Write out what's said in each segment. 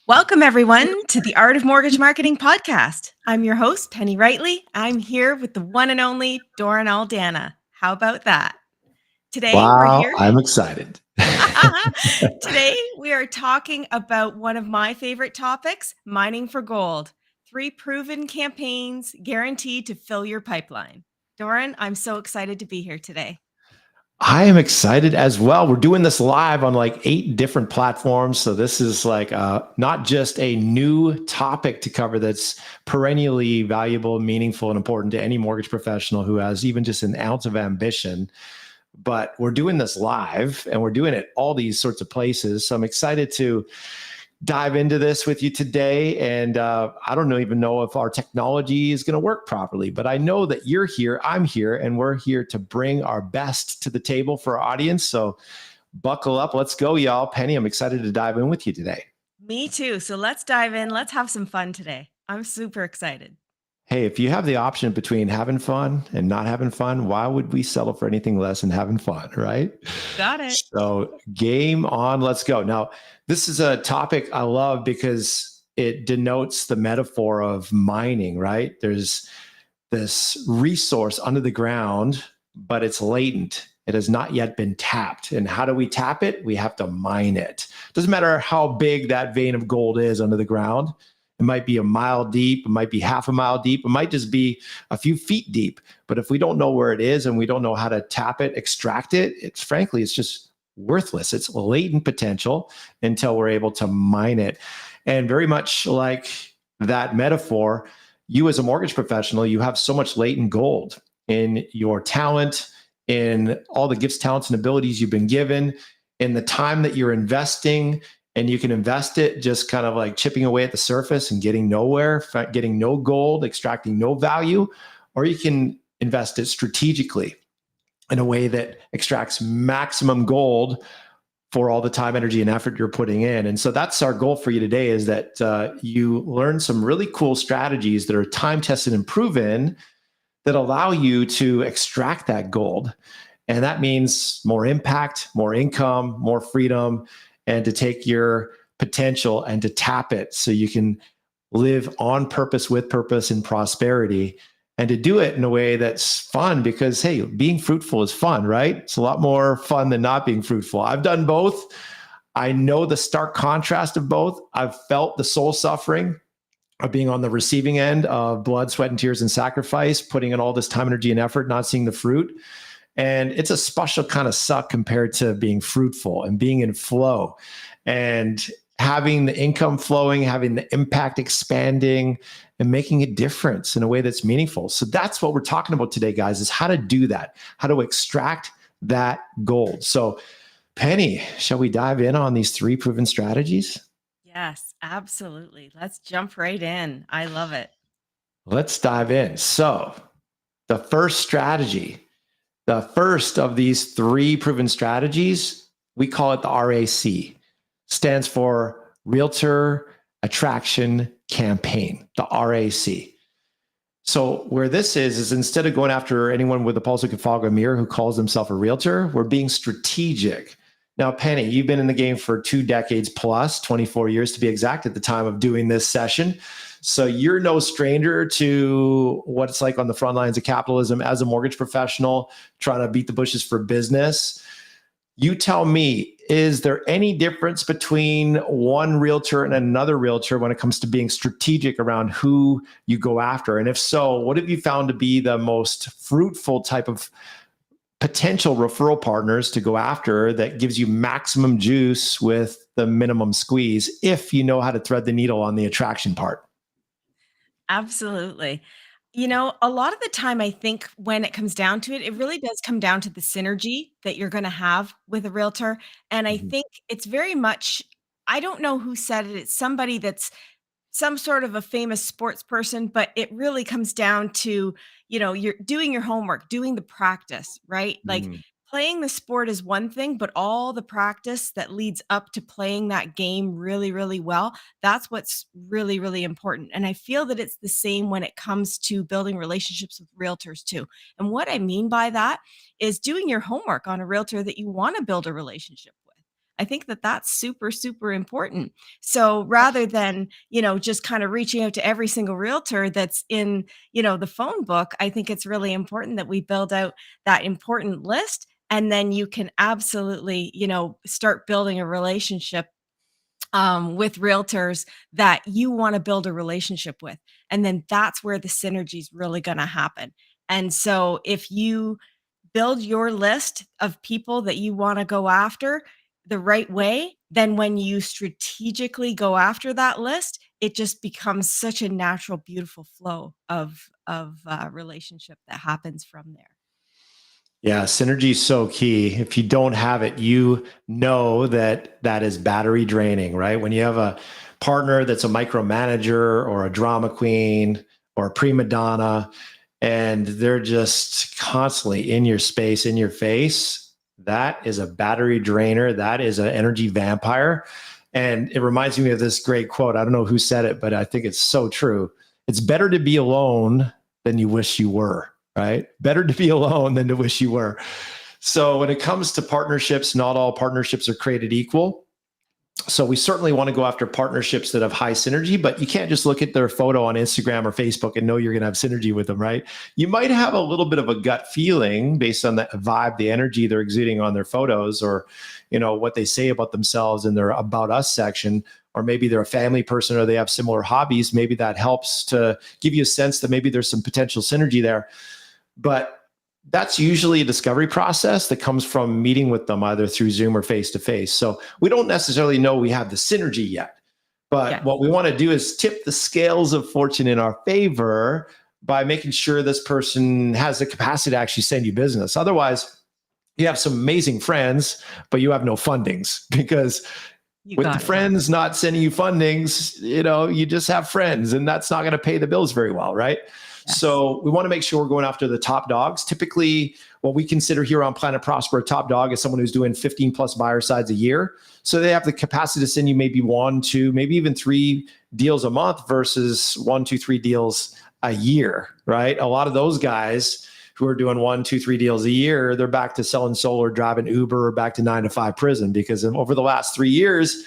Welcome, everyone, to the Art of Mortgage Marketing podcast. I'm your host, Penny Wrightley. I'm here with the one and only Doran Aldana. How about that? Today, we're Wow, here. I'm excited. Today, we are talking about one of my favorite topics, mining for gold. 3 proven campaigns guaranteed to fill your pipeline. Doran, I'm so excited to be here today. I am excited as well. We're doing this live on like 8 different platforms. So this is like not just a new topic to cover that's perennially valuable, meaningful, and important to any mortgage professional who has even just an ounce of ambition. But we're doing this live and we're doing it all these sorts of places. So I'm excited to dive into this with you today. And I don't even know if our technology is going to work properly, but I know that you're here, I'm here, and we're here to bring our best to the table for our audience. So buckle up. Let's go, y'all. Penny, I'm excited to dive in with you today. Me too. So let's dive in. Let's have some fun today. I'm super excited. Hey, if you have the option between having fun and not having fun, why would we settle for anything less than having fun, right? Got it. So, game on, let's go. Now, this is a topic I love because it denotes the metaphor of mining, right? There's this resource under the ground, but it's latent. It has not yet been tapped. And how do we tap it? We have to mine it. Doesn't matter how big that vein of gold is under the ground. It might be a mile deep, it might be half a mile deep, it might just be a few feet deep. But if we don't know where it is and we don't know how to tap it, extract it, it's just worthless. It's latent potential until we're able to mine it. And very much like that metaphor, you as a mortgage professional, you have so much latent gold in your talent, in all the gifts, talents, and abilities you've been given, in the time that you're investing. And you can invest it just kind of like chipping away at the surface and getting nowhere, getting no gold, extracting no value, or you can invest it strategically in a way that extracts maximum gold for all the time, energy, and effort you're putting in. And so that's our goal for you today, is that you learn some really cool strategies that are time tested and proven that allow you to extract that gold. And that means more impact, more income, more freedom, and to take your potential and to tap it so you can live on purpose, with purpose, and prosperity, and to do it in a way that's fun, because hey, being fruitful is fun, right? It's a lot more fun than not being fruitful. I've done both. I know the stark contrast of both. I've felt the soul suffering of being on the receiving end of blood, sweat, and tears and sacrifice, putting in all this time, energy, and effort, not seeing the fruit. And it's a special kind of suck compared to being fruitful and being in flow and having the income flowing, having the impact expanding, and making a difference in a way that's meaningful. So that's what we're talking about today, guys, is how to do that, how to extract that gold. So, Penny, shall we dive in on these 3 proven strategies? Yes, absolutely. Let's jump right in. I love it. Let's dive in. So, the first strategy, the first of these 3 proven strategies, we call it the RAC. Stands for Realtor Attraction Campaign, the RAC. So where this is instead of going after anyone with a pulse who can fog a mirror who calls himself a realtor, we're being strategic. Now, Penny, you've been in the game for 2 decades plus, 24 years to be exact, at the time of doing this session. So you're no stranger to what it's like on the front lines of capitalism as a mortgage professional, trying to beat the bushes for business. You tell me, is there any difference between one realtor and another realtor when it comes to being strategic around who you go after? And if so, what have you found to be the most fruitful type of potential referral partners to go after that gives you maximum juice with the minimum squeeze, if you know how to thread the needle on the attraction part? Absolutely. A lot of the time, I think when it comes down to it, it really does come down to the synergy that you're going to have with a realtor. And I Mhm. think it's very much, I don't know who said it. It's somebody that's some sort of a famous sports person, but it really comes down to, you're doing your homework, doing the practice, right? Like Mm. playing the sport is one thing, but all the practice that leads up to playing that game really, really well, that's what's really, really important. And I feel that it's the same when it comes to building relationships with realtors too. And what I mean by that is doing your homework on a realtor that you want to build a relationship with. I think that that's super, super important. So rather than, just kind of reaching out to every single realtor that's in, the phone book, I think it's really important that we build out that important list. And then you can absolutely, start building a relationship with realtors that you want to build a relationship with. And then that's where the synergy is really going to happen. And so if you build your list of people that you want to go after the right way, then when you strategically go after that list, it just becomes such a natural, beautiful flow of relationship that happens from there. Yeah, synergy is so key. If you don't have it, you know that that is battery draining, right? When you have a partner that's a micromanager or a drama queen or a prima donna, and they're just constantly in your space, in your face, that is a battery drainer. That is an energy vampire. And it reminds me of this great quote. I don't know who said it, but I think it's so true. It's better to be alone than you wish you were, right? Better to be alone than to wish you were. So when it comes to partnerships, not all partnerships are created equal. So we certainly want to go after partnerships that have high synergy, but you can't just look at their photo on Instagram or Facebook and know you're going to have synergy with them, right? You might have a little bit of a gut feeling based on the vibe, the energy they're exuding on their photos, or what they say about themselves in their about us section, or maybe they're a family person or they have similar hobbies. Maybe that helps to give you a sense that maybe there's some potential synergy there. But that's usually a discovery process that comes from meeting with them either through Zoom or face to face. So we don't necessarily know we have the synergy yet. But Yeah. what we want to do is tip the scales of fortune in our favor by making sure this person has the capacity to actually send you business. Otherwise, you have some amazing friends, but you have no fundings because You with the got it. friends not sending you fundings, you just have friends and that's not going to pay the bills very well, right? Yes. So we want to make sure we're going after the top dogs. Typically, what we consider here on Planet Prosper, a top dog is someone who's doing 15 plus buyer sides a year. So they have the capacity to send you maybe one, two, maybe even three deals a month versus one, two, three deals a year, right? A lot of those guys who are doing one, two, three deals a year, they're back to selling solar, driving Uber, or back to 9 to 5 prison because over the last 3 years,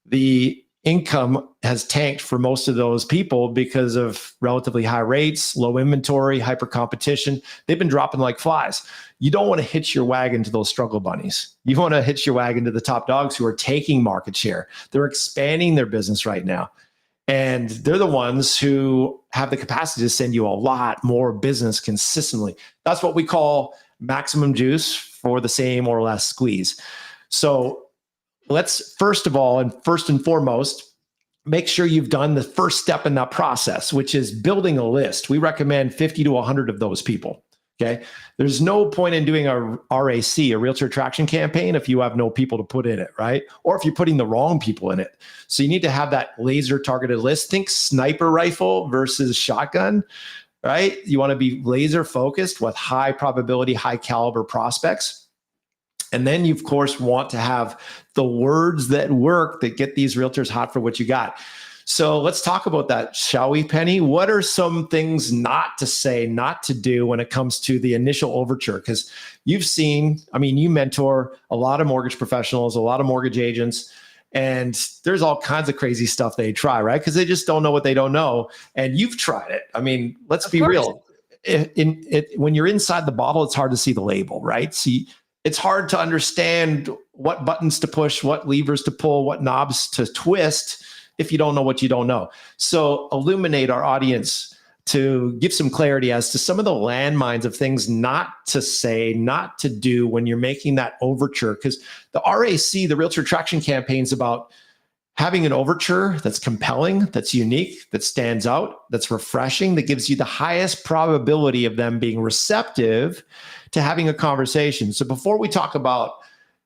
the income has tanked for most of those people because of relatively high rates, low inventory, hyper competition. They've been dropping like flies. You don't want to hitch your wagon to those struggle bunnies. You want to hitch your wagon to the top dogs who are taking market share. They're expanding their business right now. And they're the ones who have the capacity to send you a lot more business consistently. That's what we call maximum juice for the same or less squeeze. So let's first of all, and first and foremost, make sure you've done the first step in that process, which is building a list. We recommend 50 to 100 of those people. Okay. There's no point in doing a RAC, a realtor attraction campaign, if you have no people to put in it, right? Or if you're putting the wrong people in it. So you need to have that laser targeted list. Think sniper rifle versus shotgun, right? You want to be laser focused with high probability, high caliber prospects. And then you, of course, want to have the words that work that get these realtors hot for what you got. So let's talk about that, shall we, Penny? What are some things not to say, not to do when it comes to the initial overture? Because you've seen, you mentor a lot of mortgage professionals, a lot of mortgage agents, and there's all kinds of crazy stuff they try, right? Because they just don't know what they don't know. And you've tried it. Let's Of be course. real. When you're inside the bottle, it's hard to see the label, right? See, it's hard to understand what buttons to push, what levers to pull, what knobs to twist if you don't know what you don't know. So illuminate our audience to give some clarity as to some of the landmines of things not to say, not to do when you're making that overture. Because the RAC, the Realtor Attraction Campaign, is about having an overture that's compelling, that's unique, that stands out, that's refreshing, that gives you the highest probability of them being receptive to having a conversation. So before we talk about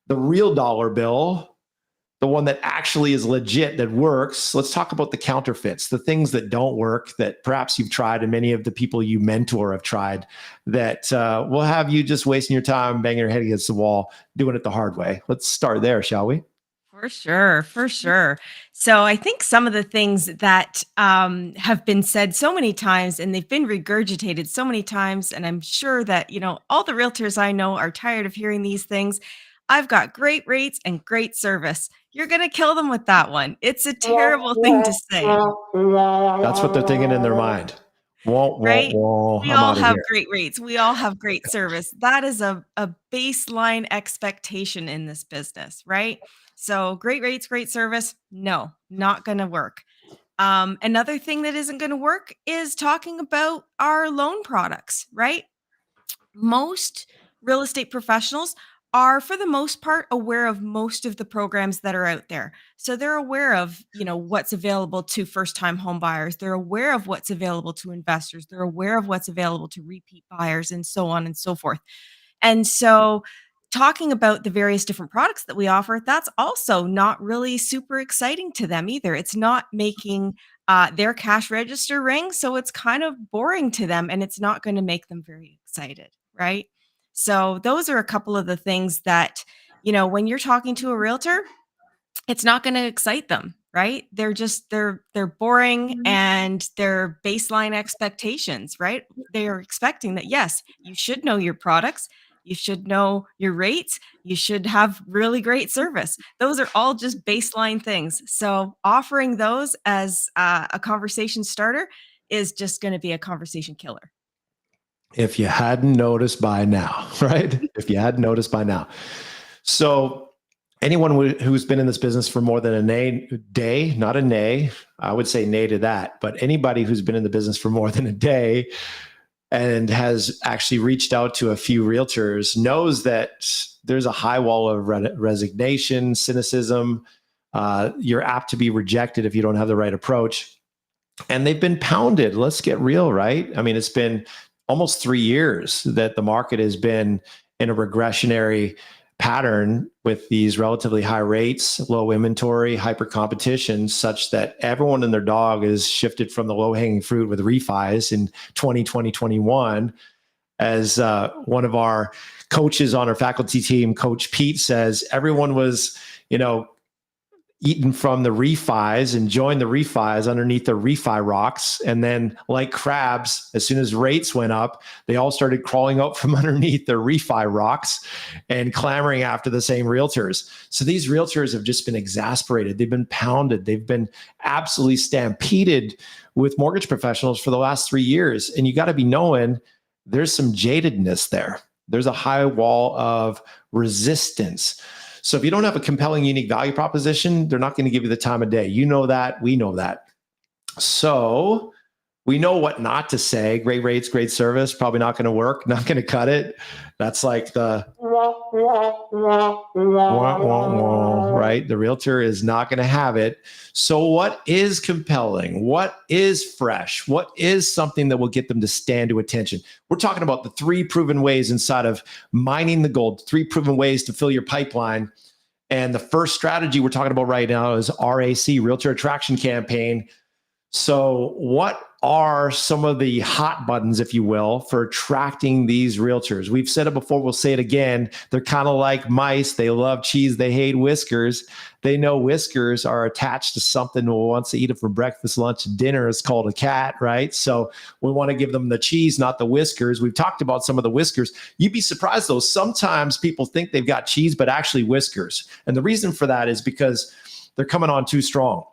the real dollar bill, the one that actually is legit, that works, let's talk about the counterfeits, the things that don't work, that perhaps you've tried and many of the people you mentor have tried, that will have you just wasting your time, banging your head against the wall, doing it the hard way. Let's start there, shall we? For sure, for sure. So I think some of the things that have been said so many times and they've been regurgitated so many times, and I'm sure that, all the realtors I know are tired of hearing these things. I've got great rates and great service. You're going to kill them with that one. It's a terrible thing to say, That's what they're thinking in their mind. Won't, won't, right? won't. We I'm all out of have here. great rates. We all have great service. That is a baseline expectation in this business, right? So great rates, great service. No, not going to work. Another thing that isn't going to work is talking about our loan products, right? Most real estate professionals are for the most part aware of most of the programs that are out there. So they're aware of, what's available to first-time home buyers. They're aware of what's available to investors. They're aware of what's available to repeat buyers and so on and so forth. And so talking about the various different products that we offer, that's also not really super exciting to them either. It's not making their cash register ring. So it's kind of boring to them and it's not going to make them very excited. Right. So those are a couple of the things that, when you're talking to a realtor, it's not going to excite them, right? They're boring and their baseline expectations, right? They're expecting that yes, you should know your products, you should know your rates, you should have really great service. Those are all just baseline things. So offering those as a conversation starter is just going to be a conversation killer. If you hadn't noticed by now, right? If you hadn't noticed by now. So anyone who's been in this business for more than a day, not a nay, I would say nay to that, but anybody who's been in the business for more than a day and has actually reached out to a few realtors knows that there's a high wall of resignation, cynicism. You're apt to be rejected if you don't have the right approach. And they've been pounded. Let's get real, right? I mean, it's been almost 3 years that the market has been in a regressionary pattern with these relatively high rates, low inventory, hyper competition, such that everyone and their dog is shifted from the low hanging fruit with refis in 2020, 21. As one of our coaches on our faculty team, Coach Pete, says, everyone was, eaten from the refis and joined the refis underneath the refi rocks. And then like crabs, as soon as rates went up, they all started crawling up from underneath their refi rocks and clamoring after the same realtors. So these realtors have just been exasperated. They've been pounded. They've been absolutely stampeded with mortgage professionals for the last 3 years. And you got to be knowing there's some jadedness there. There's a high wall of resistance. So if you don't have a compelling, unique value proposition, they're not going to give you the time of day. You know that. We know that. So we know what not to say. Great rates, great service, probably not going to work, not going to cut it. That's like the right? The realtor is not going to have it. So what is compelling? What is fresh? What is something that will get them to stand to attention? We're talking about the 3 proven ways inside of mining the gold, 3 proven ways to fill your pipeline. And the first strategy we're talking about right now is RAC, Realtor Attraction Campaign. So what are some of the hot buttons, if you will, for attracting these realtors? We've said it before, we'll say it again. They're kind of like mice. They love cheese. They hate whiskers. They know whiskers are attached to something who wants to eat it for breakfast, lunch, and dinner. It's called a cat, right? So we want to give them the cheese, not the whiskers. We've talked about some of the whiskers. You'd be surprised, though. Sometimes people think they've got cheese, but actually whiskers. And the reason for that is because they're coming on too strong.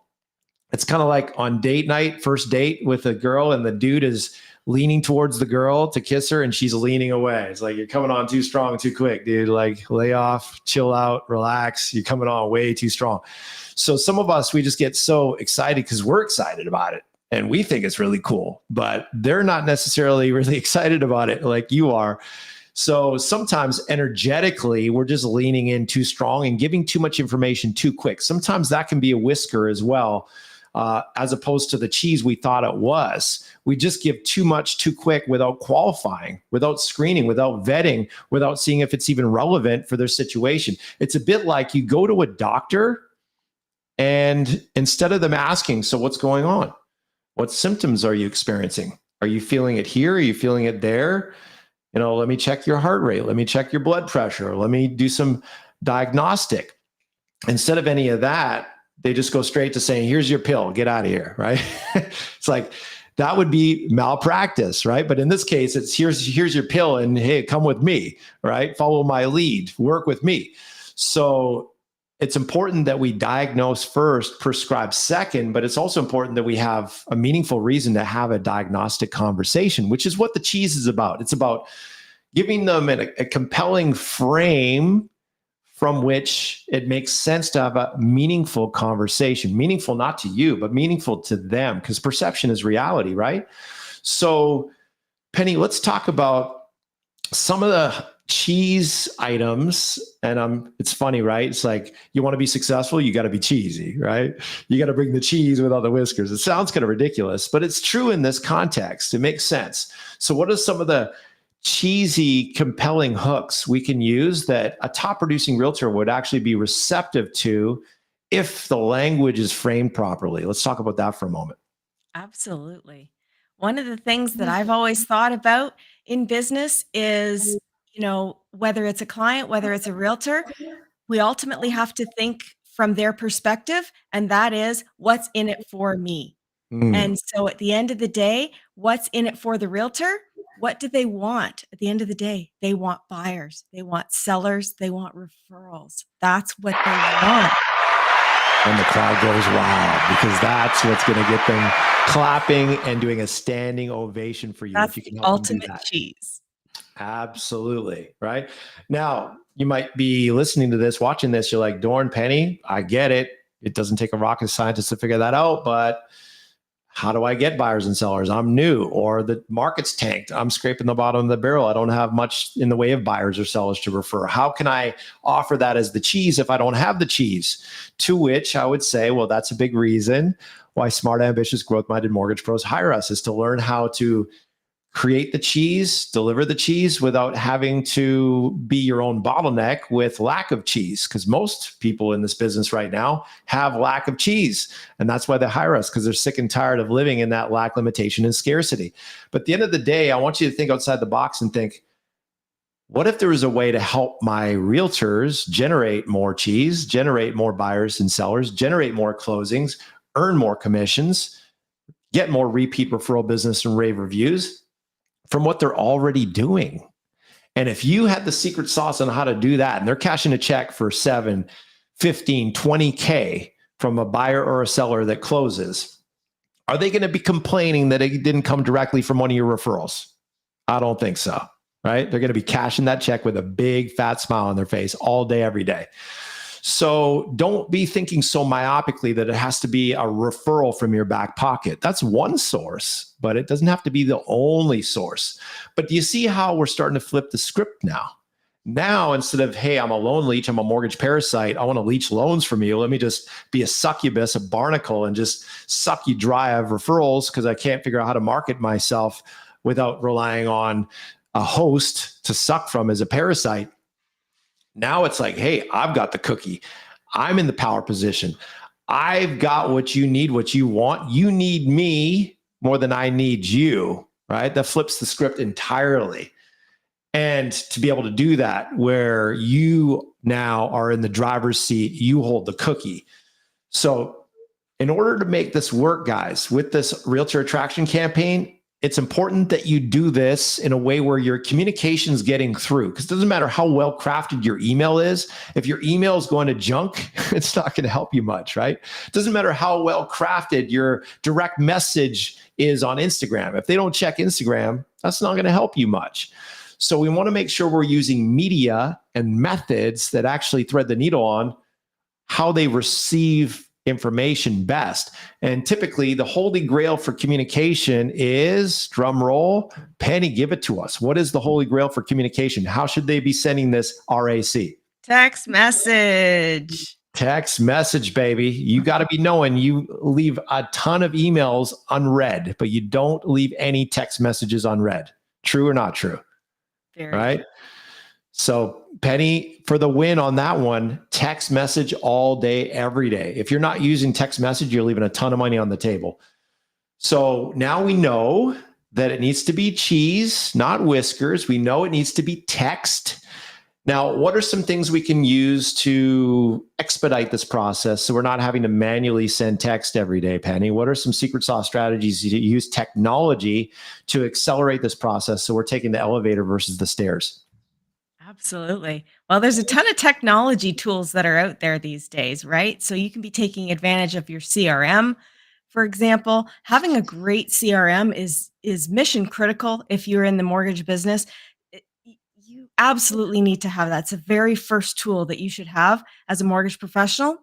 It's kind of like on date night, first date with a girl, and the dude is leaning towards the girl to kiss her and she's leaning away. It's like, you're coming on too strong, too quick, dude. Like, lay off, chill out, relax. You're coming on way too strong. So some of us, we just get so excited because we're excited about it and we think it's really cool, but they're not necessarily really excited about it like you are. So sometimes energetically, we're just leaning in too strong and giving too much information too quick. Sometimes that can be a whisker as well. As opposed to the cheese we thought it was. We just give too much too quick without qualifying, without screening, without vetting, without seeing if it's even relevant for their situation. It's a bit like you go to a doctor and instead of them asking, so what's going on? What symptoms are you experiencing? Are you feeling it here? Are you feeling it there? Let me check your heart rate. Let me check your blood pressure. Let me do some diagnostic. Instead of any of that, they just go straight to saying, here's your pill, get out of here, right? It's like, that would be malpractice, right? But in this case, it's here's your pill and hey, come with me, right? Follow my lead, work with me. So it's important that we diagnose first, prescribe second, but it's also important that we have a meaningful reason to have a diagnostic conversation, which is what the cheese is about. It's about giving them a compelling frame from which it makes sense to have a meaningful conversation, meaningful not to you, but meaningful to them, because perception is reality, right? So, Penny, let's talk about some of the cheese items. And it's funny, right? It's like, you want to be successful, you got to be cheesy, right? You got to bring the cheese without the whiskers. It sounds kind of ridiculous, but it's true in this context. It makes sense. So what are some of the cheesy, compelling hooks we can use that a top producing realtor would actually be receptive to if the language is framed properly? Let's talk about that for a moment. Absolutely. One of the things that I've always thought about in business is, whether it's a client, whether it's a realtor, we ultimately have to think from their perspective, and that is what's in it for me. Mm. And so at the end of the day, what's in it for the realtor? What do they want? At the end of the day, they want buyers, they want sellers, they want referrals. That's what they want. And the crowd goes wild because that's what's going to get them clapping and doing a standing ovation for you if That's you the can help them do ultimate that. cheese. Absolutely. Right. Now, you might be listening to this, watching this. You're like, Dorn, Penny, I get it. It doesn't take a rocket scientist to figure that out, but how do I get buyers and sellers? I'm new, or the market's tanked. I'm scraping the bottom of the barrel. I don't have much in the way of buyers or sellers to refer. How can I offer that as the cheese if I don't have the cheese? To which I would say, well, that's a big reason why smart, ambitious, growth-minded mortgage pros hire us, is to learn how to create the cheese, deliver the cheese without having to be your own bottleneck with lack of cheese. Because most people in this business right now have lack of cheese. And that's why they hire us, because they're sick and tired of living in that lack, limitation, and scarcity. But at the end of the day, I want you to think outside the box and think, what if there was a way to help my realtors generate more cheese, generate more buyers and sellers, generate more closings, earn more commissions, get more repeat referral business and rave reviews from what they're already doing? And if you had the secret sauce on how to do that, and they're cashing a check for 7, 15, 20K from a buyer or a seller that closes, are they going to be complaining that it didn't come directly from one of your referrals? I don't think so, right? They're going to be cashing that check with a big fat smile on their face all day, every day. So don't be thinking so myopically that it has to be a referral from your back pocket. That's one source, but it doesn't have to be the only source. But do you see how we're starting to flip the script now? Now, instead of, hey, I'm a loan leech, I'm a mortgage parasite, I want to leech loans from you. Let me just be a succubus, a barnacle, and just suck you dry of referrals because I can't figure out how to market myself without relying on a host to suck from as a parasite. Now it's like, hey, I've got the cookie. I'm in the power position. I've got what you need, what you want. You need me more than I need you, right? That flips the script entirely. And to be able to do that, where you now are in the driver's seat, you hold the cookie. So in order to make this work, guys, with this realtor attraction campaign, it's important that you do this in a way where your communication is getting through, because it doesn't matter how well crafted your email is. If your email is going to junk, it's not going to help you much, right? It doesn't matter how well crafted your direct message is on Instagram. If they don't check Instagram, that's not going to help you much. So we want to make sure we're using media and methods that actually thread the needle on how they receive information best. And typically the holy grail for communication is, drum roll, Penny, give it to us. What is the holy grail for communication? How should they be sending this RAC? Text message. Text message, baby. You got to be knowing you leave a ton of emails unread, but you don't leave any text messages unread. True or not true? Very right? true. So Penny, for the win on that one, text message all day, every day. If you're not using text message, you're leaving a ton of money on the table. So now we know that it needs to be cheese, not whiskers. We know it needs to be text. Now, what are some things we can use to expedite this process so we're not having to manually send text every day, Penny? What are some secret sauce strategies to use technology to accelerate this process so we're taking the elevator versus the stairs? Absolutely. Well, there's a ton of technology tools that are out there these days, right? So you can be taking advantage of your CRM. For example, having a great CRM is mission critical if you're in the mortgage business. You absolutely need to have that. It's the very first tool that you should have as a mortgage professional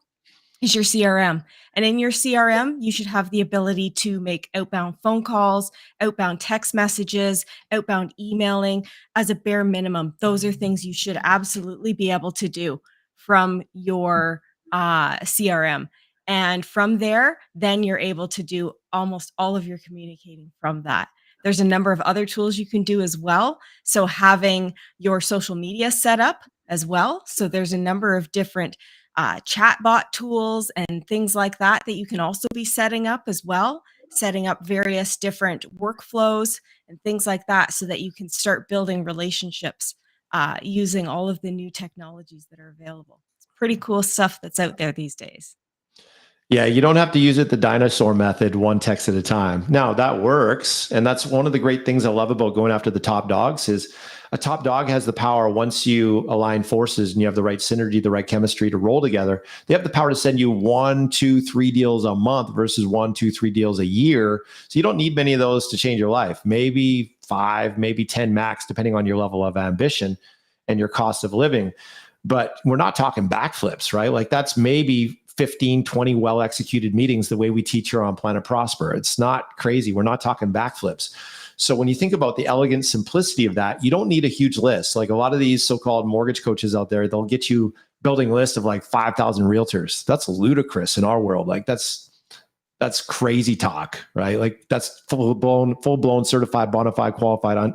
is your CRM. And in your CRM, you should have the ability to make outbound phone calls, outbound text messages, outbound emailing as a bare minimum. Those are things you should absolutely be able to do from your CRM. And from there, then you're able to do almost all of your communicating from that. There's a number of other tools you can do as well. So, having your social media set up as well. So, there's a number of different chatbot tools and things like that that you can also be setting up as well, setting up various different workflows and things like that so that you can start building relationships using all of the new technologies that are available. It's pretty cool stuff that's out there these days. Yeah, you don't have to use it the dinosaur method, one text at a time. Now that works, and that's one of the great things I love about going after the top dogs is a top dog has the power once you align forces and you have the right synergy, the right chemistry to roll together. They have the power to send you 1, 2, 3 deals a month versus 1, 2, 3 deals a year. So you don't need many of those to change your life. Maybe 5, maybe 10 max, depending on your level of ambition and your cost of living. But we're not talking backflips, right? Like that's maybe 15, 20 well executed meetings the way we teach here on Planet Prosper. It's not crazy. We're not talking backflips. So when you think about the elegant simplicity of that, you don't need a huge list. Like a lot of these so-called mortgage coaches out there, they'll get you building a list of like 5,000 realtors. That's ludicrous in our world. Like that's crazy talk, right? Like that's full blown certified, bona fide, qualified,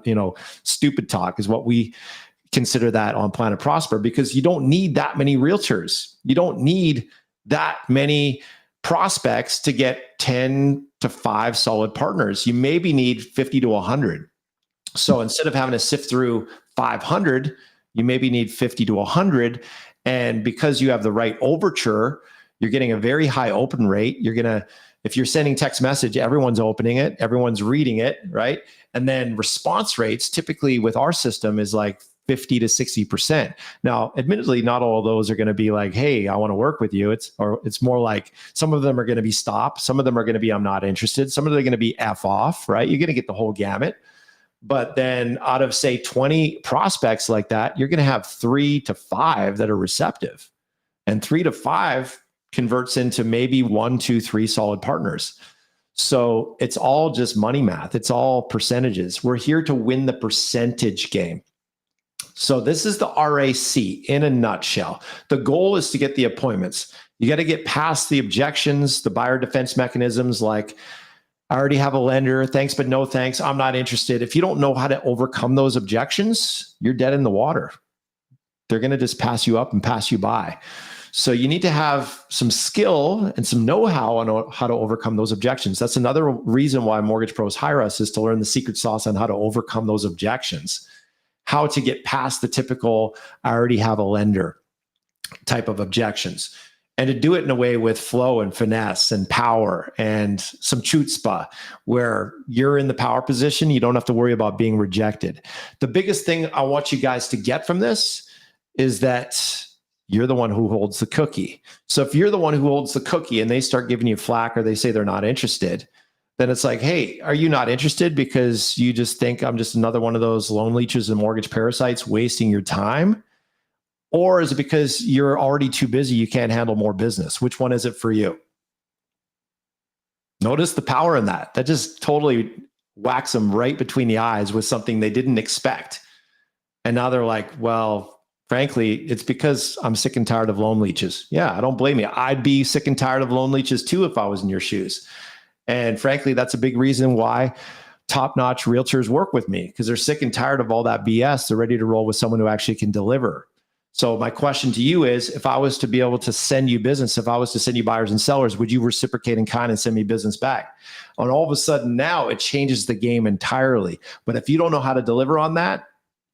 stupid talk is what we consider that on Planet Prosper, because you don't need that many realtors. You don't need that many prospects to get 10 to 5 solid partners. You maybe need 50 to 100. So instead of having to sift through 500, you maybe need 50 to 100. And because you have the right overture, you're getting a very high open rate. If you're sending text message, everyone's opening it, everyone's reading it, right? And then response rates typically with our system is like 50 to 60%. Now, admittedly, not all of those are going to be like, hey, I want to work with you. It's more like some of them are going to be stop. Some of them are going to be, I'm not interested. Some of them are going to be F off, right? You're going to get the whole gamut. But then out of say 20 prospects like that, you're going to have 3 to 5 that are receptive, and 3 to 5 converts into maybe 1, 2, 3 solid partners. So it's all just money math. It's all percentages. We're here to win the percentage game. So this is the RAC in a nutshell. The goal is to get the appointments. You got to get past the objections, the buyer defense mechanisms like, I already have a lender, thanks, but no thanks, I'm not interested. If you don't know how to overcome those objections, you're dead in the water. They're going to just pass you up and pass you by. So you need to have some skill and some know-how on how to overcome those objections. That's another reason why mortgage pros hire us, is to learn the secret sauce on how to overcome those objections. How to get past the typical, I already have a lender type of objections, and to do it in a way with flow and finesse and power and some chutzpah, where you're in the power position. You don't have to worry about being rejected. The biggest thing I want you guys to get from this is that you're the one who holds the cookie. So if you're the one who holds the cookie and they start giving you flack or they say they're not interested, then it's like, hey, are you not interested because you just think I'm just another one of those loan leeches and mortgage parasites wasting your time? Or is it because you're already too busy, you can't handle more business? Which one is it for you? Notice the power in that. That just totally whacks them right between the eyes with something they didn't expect. And now they're like, well, frankly, it's because I'm sick and tired of loan leeches. Yeah, I don't blame you. I'd be sick and tired of loan leeches too if I was in your shoes. And frankly, that's a big reason why top-notch realtors work with me, because they're sick and tired of all that BS. They're ready to roll with someone who actually can deliver. So my question to you is, if I was to be able to send you business, if I was to send you buyers and sellers, would you reciprocate in kind and send me business back? And all of a sudden now it changes the game entirely. But if you don't know how to deliver on that,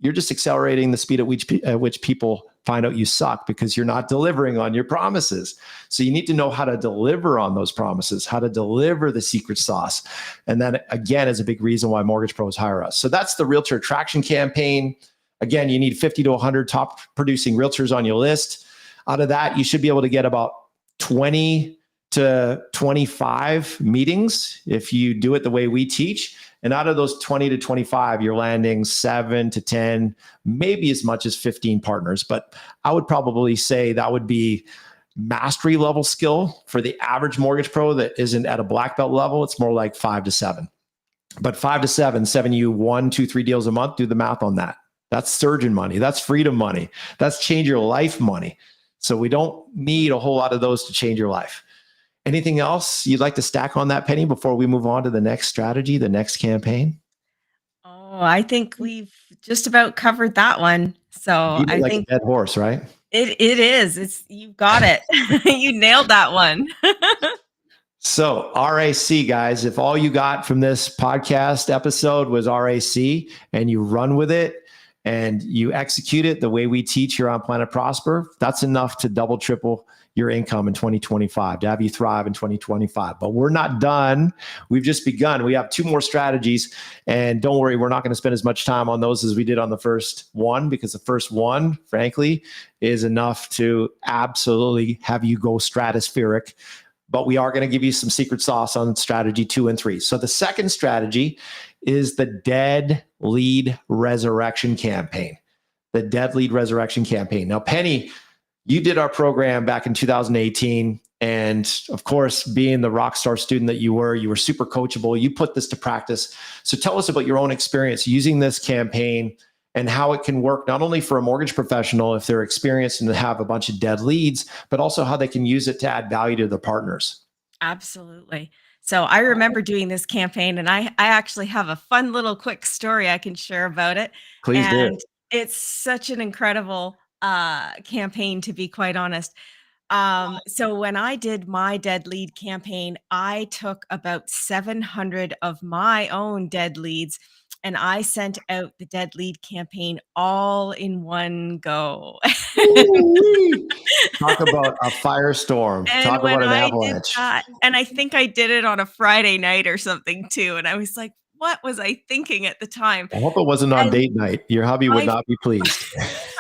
you're just accelerating the speed at which people find out you suck, because you're not delivering on your promises. So you need to know how to deliver on those promises, how to deliver the secret sauce. And that, again, is a big reason why mortgage pros hire us. So that's the Realtor Attraction Campaign. Again, you need 50 to 100 top producing realtors on your list. Out of that, you should be able to get about 20 to 25 meetings if you do it the way we teach. And out of those 20 to 25, you're landing 7 to 10, maybe as much as 15 partners. But I would probably say that would be mastery level skill for the average mortgage pro that isn't at a black belt level. It's more like 5 to 7. But 5 to 7, seven you 1, 2, 3 deals a month. Do the math on that. That's surgeon money. That's freedom money. That's change your life money. So we don't need a whole lot of those to change your life. Anything else you'd like to stack on that, Penny, before we move on to the next strategy, the next campaign? Oh, I think we've just about covered that one. So Beat it I like a think dead horse, right? it is. It's you've got it. You nailed that one. So, RAC, guys, if all you got from this podcast episode was RAC and you run with it and you execute it the way we teach here on Planet Prosper, that's enough to double, triple your income in 2025, to have you thrive in 2025. But we're not done. We've just begun. We have 2 more strategies. And don't worry, we're not going to spend as much time on those as we did on the first one, because the first one, frankly, is enough to absolutely have you go stratospheric. But we are going to give you some secret sauce on strategy 2 and 3. So the second strategy is the dead lead resurrection campaign. The dead lead resurrection campaign. Now, Penny, you did our program back in 2018. And of course, being the rock star student that you were super coachable. You put this to practice. So tell us about your own experience using this campaign and how it can work not only for a mortgage professional if they're experienced and have a bunch of dead leads, but also how they can use it to add value to their partners. Absolutely. So I remember doing this campaign, and I actually have a fun little quick story I can share about it. Please do. And it's such an incredible campaign, to be quite honest. So when I did my dead lead campaign, I took about 700 of my own dead leads and I sent out the dead lead campaign all in one go. Ooh-wee. Talk about a firestorm. And Talk when about an I did avalanche. that, and I think I did it on a Friday night or something too, and I was like, "What was I thinking at the time?" I hope it wasn't on And date night. Your hubby would my not be pleased.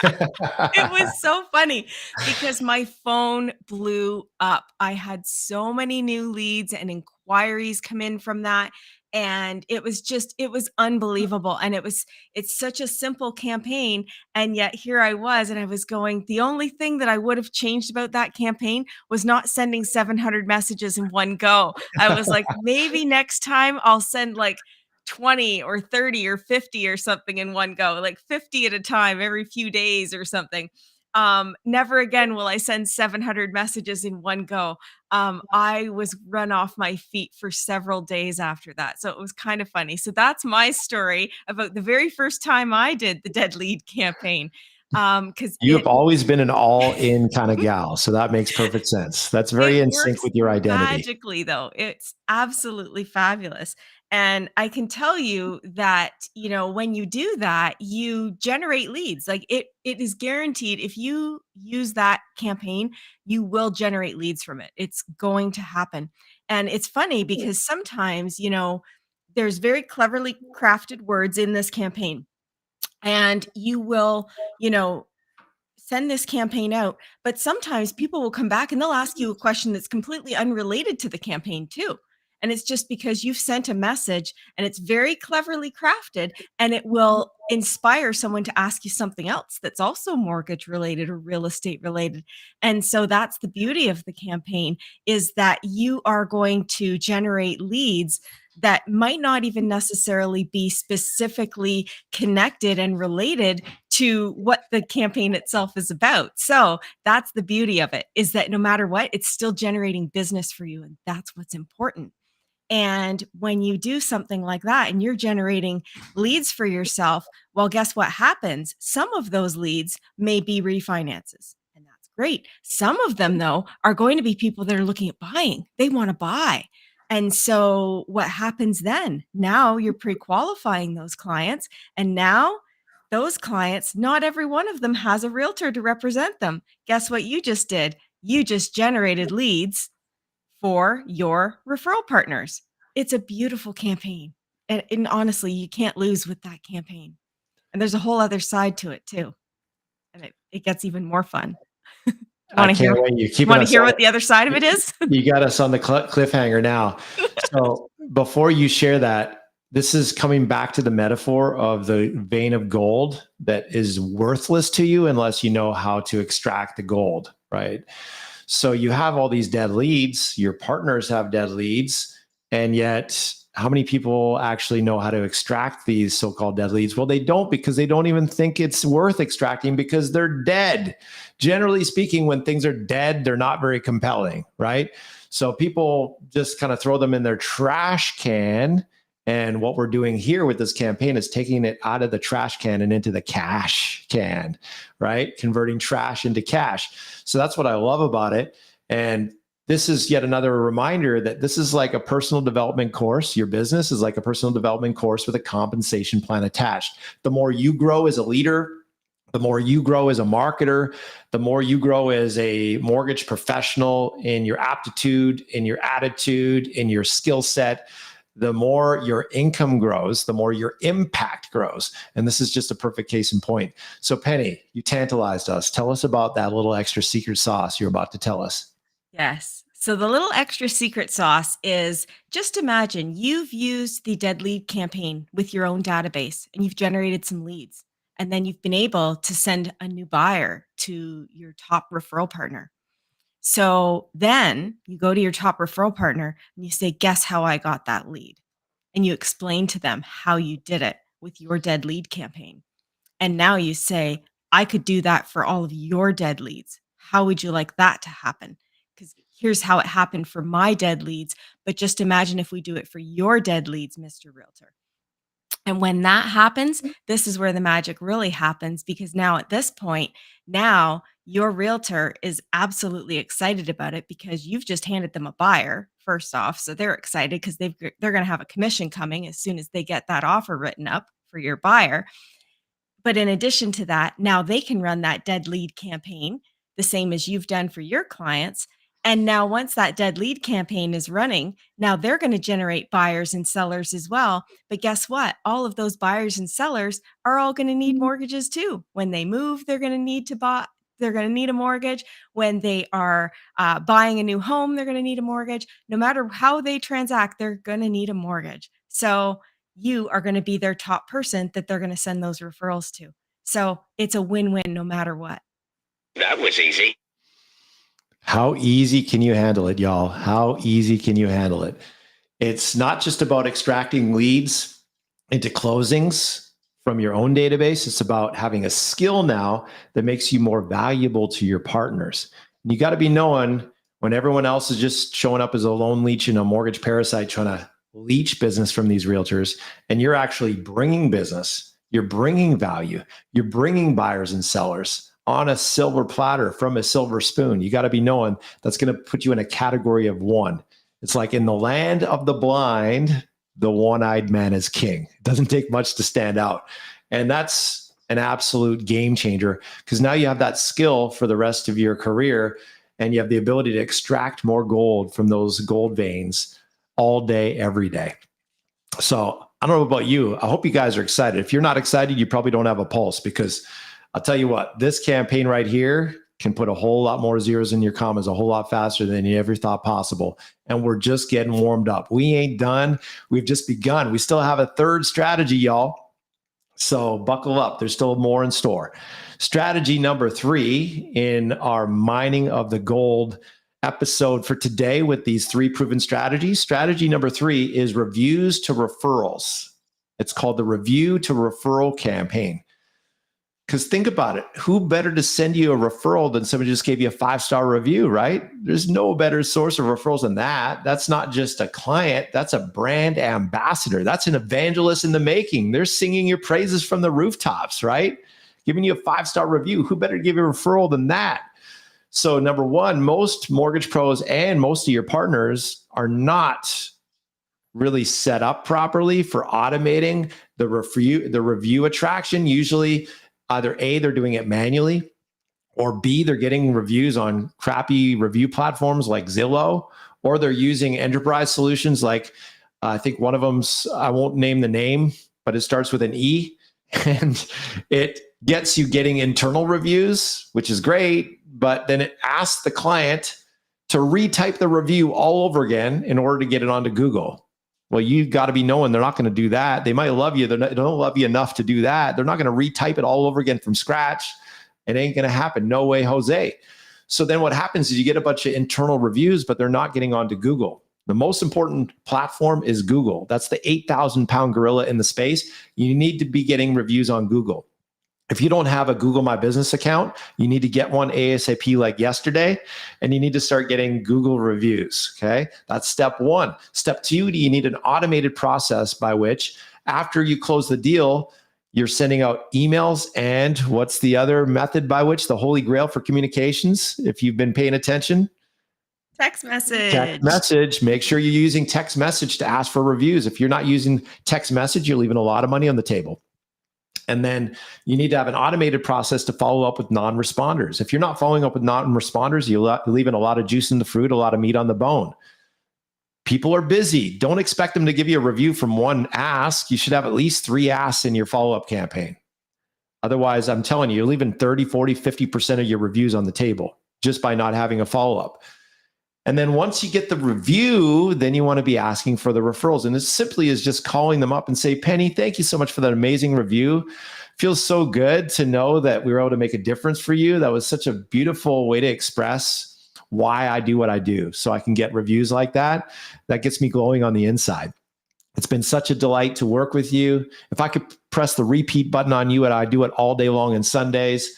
it was so funny because my phone blew up. I had so many new leads and inquiries come in from that. And it was unbelievable. And it's such a simple campaign. And yet here I was, and I was going, the only thing that I would have changed about that campaign was not sending 700 messages in one go. I was like, maybe next time I'll send like 20 or 30 or 50 or something in one go, like 50 at a time every few days or something. Never again will I send 700 messages in one go. I was run off my feet for several days after that. So it was kind of funny. So that's my story about the very first time I did the dead lead campaign. Because You have it always been an all in kind of gal. So that makes perfect sense. That's very It in sync works with your identity. magically, though. It's absolutely fabulous. And I can tell you that, when you do that, you generate leads. Like it is guaranteed if you use that campaign, you will generate leads from it. It's going to happen. And it's funny because sometimes, there's very cleverly crafted words in this campaign. And you will, you know, send this campaign out, but sometimes people will come back and they'll ask you a question that's completely unrelated to the campaign too. And it's just because you've sent a message and it's very cleverly crafted and it will inspire someone to ask you something else that's also mortgage related or real estate related. And so that's the beauty of the campaign is that you are going to generate leads that might not even necessarily be specifically connected and related to what the campaign itself is about. So that's the beauty of it is that no matter what, it's still generating business for you. And that's what's important. And when you do something like that and you're generating leads for yourself, well, guess what happens? Some of those leads may be refinances, and that's great. Some of them, though, are going to be people that are looking at buying. They want to buy. And so what happens then? Now you're pre qualifying those clients. And now those clients, not every one of them has a realtor to represent them. Guess what you just did? You just generated leads for your referral partners. It's a beautiful campaign. And honestly, you can't lose with that campaign. And there's a whole other side to it too. And it gets even more fun. You I want to can't hear wait. You're you keeping want to us hear on. what the other side of it is? You got us on the cliffhanger now. So before you share that, this is coming back to the metaphor of the vein of gold that is worthless to you unless you know how to extract the gold, right? So you have all these dead leads, your partners have dead leads, and yet how many people actually know how to extract these so-called dead leads? Well, they don't, because they don't even think it's worth extracting because they're dead. Generally speaking, when things are dead, they're not very compelling, right? So people just kind of throw them in their trash can. And what we're doing here with this campaign is taking it out of the trash can and into the cash can, right? Converting trash into cash. So that's what I love about it. And this is yet another reminder that this is like a personal development course. Your business is like a personal development course with a compensation plan attached. The more you grow as a leader, the more you grow as a marketer, the more you grow as a mortgage professional in your aptitude, in your attitude, in your skill set, the more your income grows, the more your impact grows. And this is just a perfect case in point. So Penny, you tantalized us. Tell us about that little extra secret sauce you're about to tell us. Yes. So the little extra secret sauce is, just imagine you've used the Dead Lead campaign with your own database and you've generated some leads. And then you've been able to send a new buyer to your top referral partner. So then you go to your top referral partner and you say, guess how I got that lead? And you explain to them how you did it with your Dead Lead campaign. And now you say, I could do that for all of your dead leads. How would you like that to happen? Because here's how it happened for my dead leads. But just imagine if we do it for your dead leads, Mr. Realtor. And when that happens, this is where the magic really happens, because now at this point, now your realtor is absolutely excited about it because you've just handed them a buyer first off. So they're excited because they're going to have a commission coming as soon as they get that offer written up for your buyer. But in addition to that, now they can run that dead lead campaign the same as you've done for your clients. And now, once that dead lead campaign is running, now they're going to generate buyers and sellers as well. But guess what? All of those buyers and sellers are all going to need mortgages too. When they move, they're going to need to buy. They're going to need a mortgage. When they are buying a new home, they're going to need a mortgage. No matter how they transact, they're going to need a mortgage. So you are going to be their top person that they're going to send those referrals to. So it's a win-win no matter what. That was easy. How easy can you handle it, y'all? How easy can you handle it? It's not just about extracting leads into closings from your own database. It's about having a skill now that makes you more valuable to your partners. And you got to be knowing when everyone else is just showing up as a lone leech and a mortgage parasite trying to leech business from these realtors, and you're actually bringing business, you're bringing value, you're bringing buyers and sellers on a silver platter from a silver spoon. You got to be knowing that's going to put you in a category of one. It's like in the land of the blind, the one-eyed man is king. It doesn't take much to stand out. And that's an absolute game changer, because now you have that skill for the rest of your career, and you have the ability to extract more gold from those gold veins all day, every day. So I don't know about you. I hope you guys are excited. If you're not excited, you probably don't have a pulse, because I'll tell you what, this campaign right here can put a whole lot more zeros in your commas a whole lot faster than you ever thought possible. And we're just getting warmed up. We ain't done. We've just begun. We still have a third strategy, y'all. So buckle up. There's still more in store. Strategy number 3 in our mining of the gold episode for today with these 3 proven strategies. Strategy number 3 is reviews to referrals. It's called the review to referral campaign. Because think about it, who better to send you a referral than somebody just gave you a 5-star review, right? There's no better source of referrals than that. That's not just a client, that's a brand ambassador. That's an evangelist in the making. They're singing your praises from the rooftops, right? Giving you a 5-star review. Who better to give you a referral than that? So number 1, most mortgage pros and most of your partners are not really set up properly for automating the review attraction. Usually either A, they're doing it manually, or B, they're getting reviews on crappy review platforms like Zillow, or they're using enterprise solutions like, I think one of them's, I won't name the name, but it starts with an E. And it gets you getting internal reviews, which is great, but then it asks the client to retype the review all over again in order to get it onto Google. Well, you got to be knowing they're not going to do that. They might love you. They don't love you enough to do that. They're not going to retype it all over again from scratch. It ain't going to happen. No way, Jose. So then what happens is you get a bunch of internal reviews, but they're not getting onto Google. The most important platform is Google. That's the 8,000-pound gorilla in the space. You need to be getting reviews on Google. If you don't have a Google My Business account, you need to get one ASAP like yesterday, and you need to start getting Google reviews, okay? That's step one. Step two, you need an automated process by which, after you close the deal, you're sending out emails, and what's the other method by which, the holy grail for communications, if you've been paying attention? Text message. Text message. Make sure you're using text message to ask for reviews. If you're not using text message, you're leaving a lot of money on the table. And then you need to have an automated process to follow up with non-responders. If you're not following up with non-responders, you're leaving a lot of juice in the fruit, a lot of meat on the bone. People are busy. Don't expect them to give you a review from one ask. You should have at least 3 asks in your follow-up campaign. Otherwise, I'm telling you, you're leaving 30, 40, 50% of your reviews on the table just by not having a follow-up. And then once you get the review, then you want to be asking for the referrals. And it simply is just calling them up and say, Penny, thank you so much for that amazing review. Feels so good to know that we were able to make a difference for you. That was such a beautiful way to express why I do what I do. So I can get reviews like that. That gets me glowing on the inside. It's been such a delight to work with you. If I could press the repeat button on you, and I do it all day long on Sundays.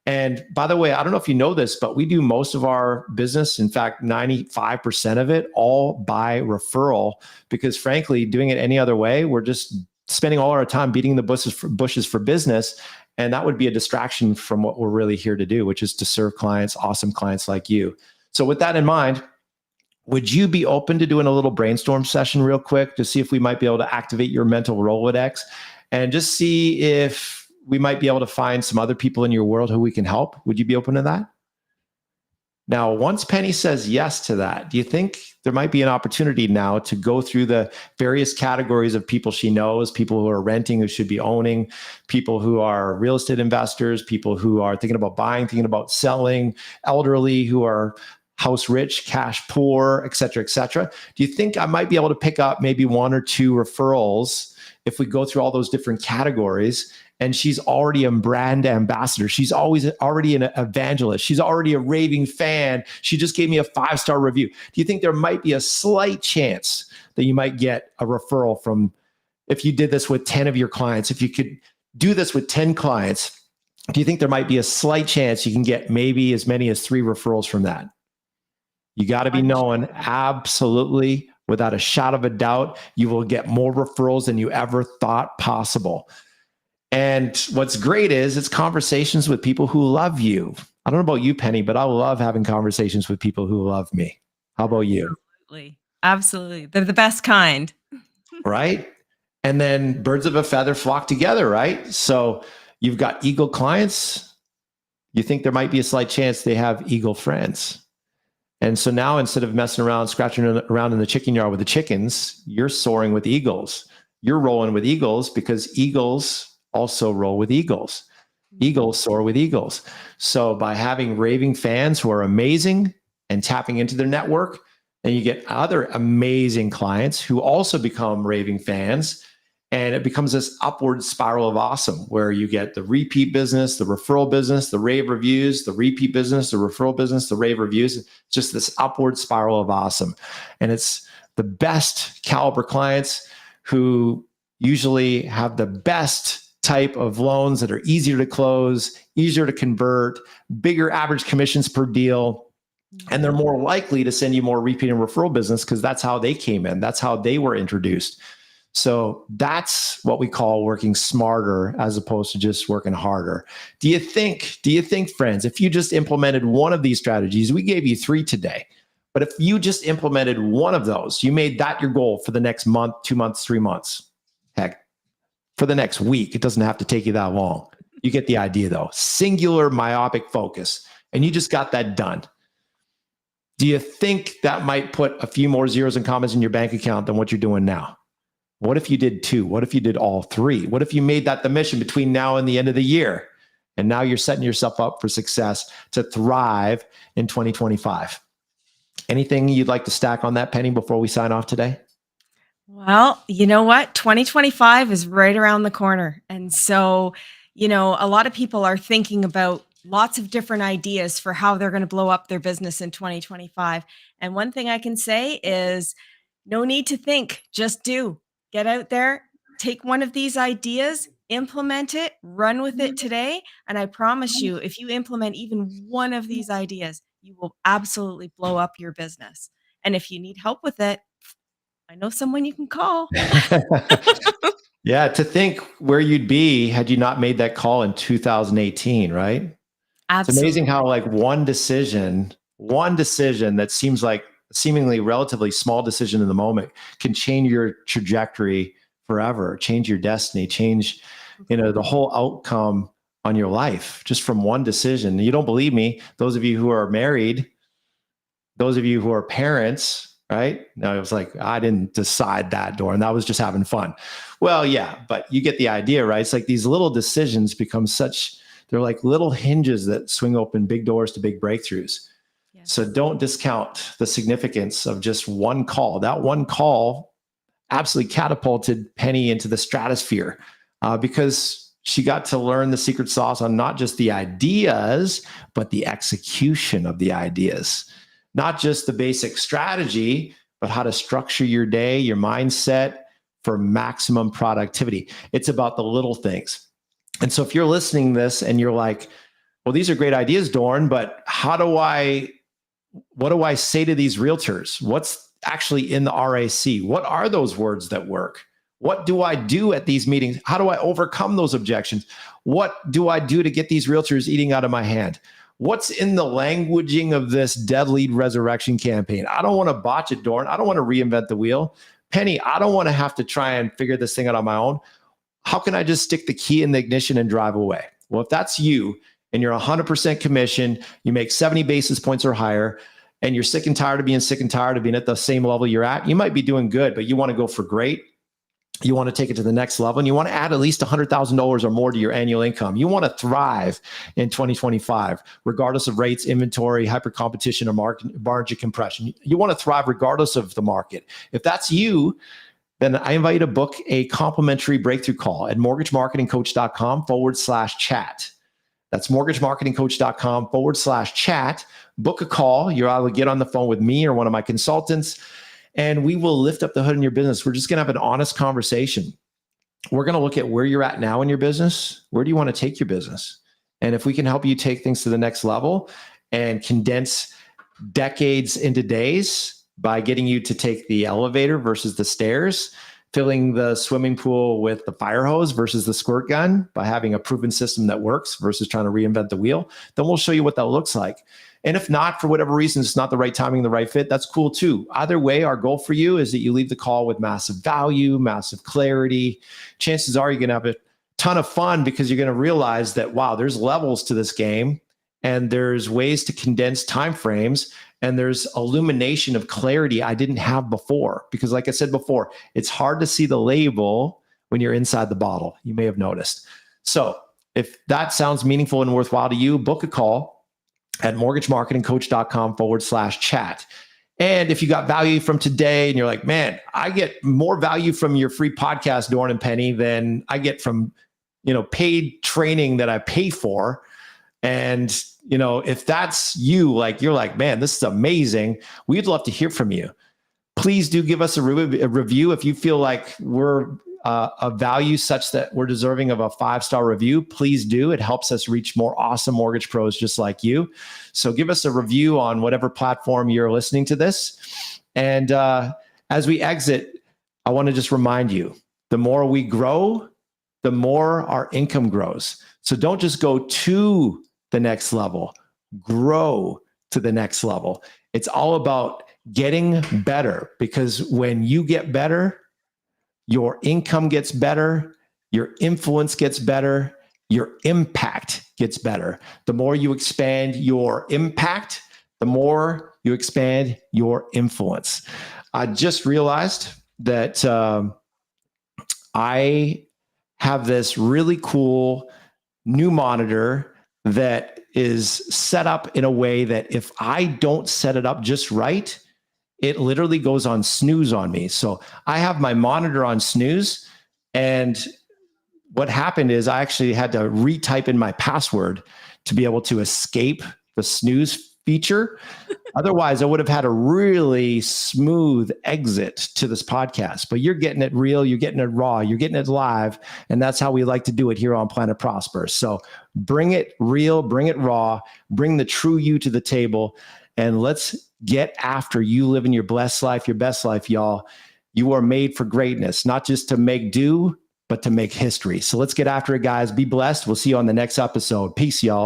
And by the way, I don't know if you know this, but we do most of our business, in fact, 95% of it, all by referral, because frankly, doing it any other way, we're just spending all our time beating the bushes for business. And that would be a distraction from what we're really here to do, which is to serve clients, awesome clients like you. So with that in mind, would you be open to doing a little brainstorm session real quick to see if we might be able to activate your mental Rolodex and just see if we might be able to find some other people in your world who we can help? Would you be open to that? Now, once Penny says yes to that, do you think there might be an opportunity now to go through the various categories of people she knows, people who are renting, who should be owning, people who are real estate investors, people who are thinking about buying, thinking about selling, elderly who are house rich, cash poor, et cetera, et cetera? Do you think I might be able to pick up maybe 1 or 2 referrals if we go through all those different categories? And she's already a brand ambassador. She's already an evangelist. She's already a raving fan. She just gave me a 5-star review. Do you think there might be a slight chance that you might get a referral from, if you did this with 10 of your clients, if you could do this with 10 clients, do you think there might be a slight chance you can get maybe as many as 3 referrals from that? You got to be knowing absolutely, without a shadow of a doubt, you will get more referrals than you ever thought possible. And what's great is it's conversations with people who love you. I don't know about you, Penny, but I love having conversations with people who love me. How about you? Absolutely. Absolutely. They're the best kind. Right? And then birds of a feather flock together, right? So you've got eagle clients. You think there might be a slight chance they have eagle friends. And so now, instead of messing around, scratching around in the chicken yard with the chickens, you're soaring with eagles. You're rolling with eagles because eagles also roll with eagles. Eagles soar with eagles. So by having raving fans who are amazing and tapping into their network, and you get other amazing clients who also become raving fans, and it becomes this upward spiral of awesome where you get the repeat business, the referral business, the rave reviews, the repeat business, the referral business, the rave reviews. It's just this upward spiral of awesome. And it's the best caliber clients who usually have the best type of loans that are easier to close, easier to convert, bigger average commissions per deal. And they're more likely to send you more repeat and referral business because that's how they came in. That's how they were introduced. So that's what we call working smarter as opposed to just working harder. Do you think, friends, if you just implemented one of these strategies, we gave you 3 today, but if you just implemented one of those, you made that your goal for the next month, 2 months, 3 months, heck, for the next week, it doesn't have to take you that long. You get the idea though. Singular myopic focus. And you just got that done. Do you think that might put a few more zeros and commas in your bank account than what you're doing now? What if you did two? What if you did all three? What if you made that the mission between now and the end of the year? And now you're setting yourself up for success to thrive in 2025. Anything you'd like to stack on that, Penny, before we sign off today? Well, you know what? 2025 is right around the corner. And so, a lot of people are thinking about lots of different ideas for how they're going to blow up their business in 2025. And one thing I can say is no need to think, just do. Get out there, take one of these ideas, implement it, run with it today. And I promise you, if you implement even one of these ideas, you will absolutely blow up your business. And if you need help with it, I know someone you can call. Yeah, to think where you'd be had you not made that call in 2018, right? It's amazing Absolutely. how like one decision that seems like seemingly relatively small decision in the moment can change your trajectory forever, change your destiny, change, the whole outcome on your life just from one decision. You don't believe me? Those of you who are married, those of you who are parents, right? Now it was like, I didn't decide that, Doran. That was just having fun. Well, yeah, but you get the idea, right? It's like these little decisions become they're like little hinges that swing open big doors to big breakthroughs. Yes. So don't discount the significance of just one call. That one call absolutely catapulted Penny into the stratosphere because she got to learn the secret sauce on not just the ideas, but the execution of the ideas. Not just the basic strategy, but how to structure your day, your mindset for maximum productivity. It's about the little things. And so if you're listening to this and you're like, well, these are great ideas, Dorn, but what do I say to these realtors? What's actually in the RAC? What are those words that work? What do I do at these meetings? How do I overcome those objections? What do I do to get these realtors eating out of my hand? What's in the languaging of this dead lead resurrection campaign? I don't want to botch it, Dorn. I don't want to reinvent the wheel. Penny, I don't want to have to try and figure this thing out on my own. How can I just stick the key in the ignition and drive away? Well, if that's you and you're 100% commission, you make 70 basis points or higher, and you're sick and tired of being at the same level you're at, you might be doing good, but you want to go for great. You want to take it to the next level, and you want to add at least $100,000 or more to your annual income. You want to thrive in 2025, regardless of rates, inventory, hyper competition, or margin compression. You want to thrive regardless of the market. If that's you, then I invite you to book a complimentary breakthrough call at mortgagemarketingcoach.com/chat. That's mortgagemarketingcoach.com/chat. Book a call. You're able to get on the phone with me or one of my consultants, and we will lift up the hood in your business. We're just going to have an honest conversation. We're going to look at where you're at now in your business. Where do you want to take your business? And if we can help you take things to the next level and condense decades into days by getting you to take the elevator versus the stairs, filling the swimming pool with the fire hose versus the squirt gun, by having a proven system that works versus trying to reinvent the wheel, then we'll show you what that looks like. And if not, for whatever reason, it's not the right timing, the right fit, that's cool too. Either way, our goal for you is that you leave the call with massive value, massive clarity. Chances are you're going to have a ton of fun because you're going to realize that, wow, there's levels to this game, and there's ways to condense timeframes, and there's illumination of clarity I didn't have before. Because like I said before, it's hard to see the label when you're inside the bottle. You may have noticed. So if that sounds meaningful and worthwhile to you, book a call at mortgagemarketingcoach.com/chat. And if you got value from today and you're like, man, I get more value from your free podcast, Dorn and Penny, than I get from, paid training that I pay for. And, if that's you, like, you're like, man, this is amazing. We'd love to hear from you. Please do give us a review. If you feel like we're of value such that we're deserving of a 5-star review, please do. It helps us reach more awesome mortgage pros just like you. So give us a review on whatever platform you're listening to this. And as we exit, I want to just remind you, the more we grow, the more our income grows. So don't just go to the next level, grow to the next level. It's all about getting better, because when you get better, your income gets better, your influence gets better, your impact gets better. The more you expand your impact, the more you expand your influence. I just realized that I have this really cool new monitor that is set up in a way that if I don't set it up just right, it literally goes on snooze on me. So I have my monitor on snooze, and what happened is I actually had to retype in my password to be able to escape the snooze feature. Otherwise, I would have had a really smooth exit to this podcast. But you're getting it real, you're getting it raw, you're getting it live. And that's how we like to do it here on Planet Prosper. So bring it real, bring it raw, bring the true you to the table, and let's get after you living your blessed life, your best life, y'all. You are made for greatness, not just to make do, but to make history. So let's get after it, guys. Be blessed. We'll see you on the next episode. Peace, y'all.